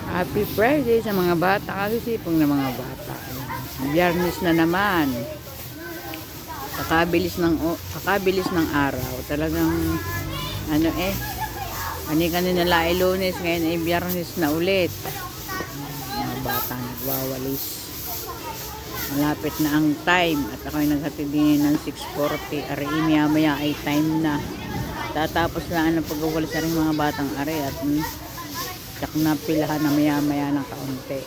Happy Friday sa mga bata. Kagisipong na mga bata. Biyernes na naman. Kakabilis ng araw. Talagang kanina Lunes, ngayon ay Biyernes na ulit. Mga bata nagwawalis. Malapit na ang time at ako'y naghatid din ng 6:40. Ari maya ay time na. Tatapos na ang pagwawalis sa mga batang ari at tsak na pilahan na maya ng kaunti.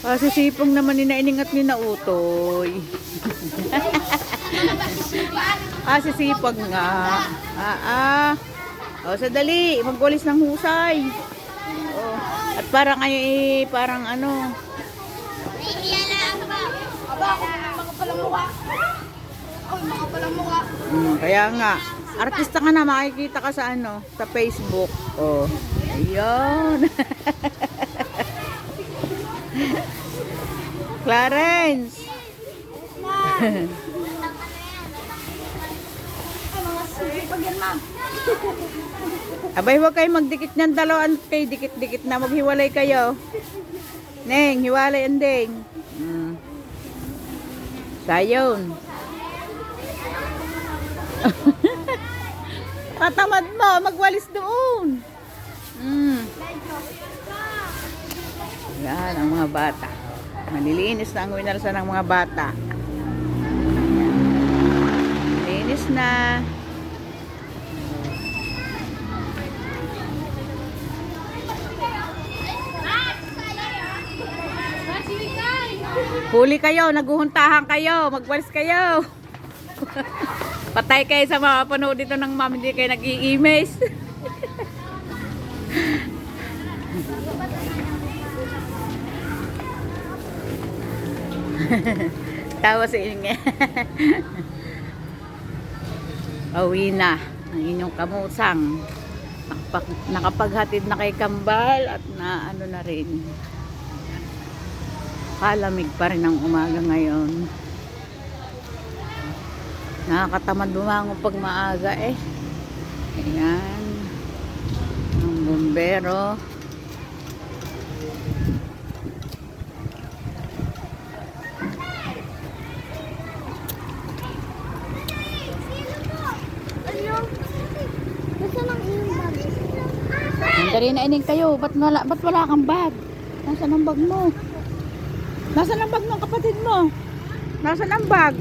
Sipong naman ingat ni na utoy. Sisipag nga. Sadali, magwalis ng husay. At parang kaya nga, artista ka na, makikita ka sa sa Facebook. Ayun. Clarence. Abay, huwag kayo magdikit ng dalawa. Kayo dikit-dikit na, maghiwalay kayo. Neng, hiwalay andeng. Sayon. Tatamad mo, magwalis doon. Yan ang mga bata. Malilinis na ang winalsa ng mga bata. Linis na. Huli kayo, naguhuntahan kayo, magwalis kayo. Patay kayo sa mga panood dito ng ma'am, hindi kayo nag-i-imaze. Tawa sa inyo. Pauwi na ang inyong kamusang. Nakapaghatid na kay Kambal at na rin. Palamig pa rin ang umaga ngayon. Nakakatamad bumangon pag maaga Ayan. Ang bumbero. Dali na ining kayo. Ba't wala kang bag? Nasaan ang bag mo? Nasaan ang bag ng kapatid mo? Nasaan ang bag?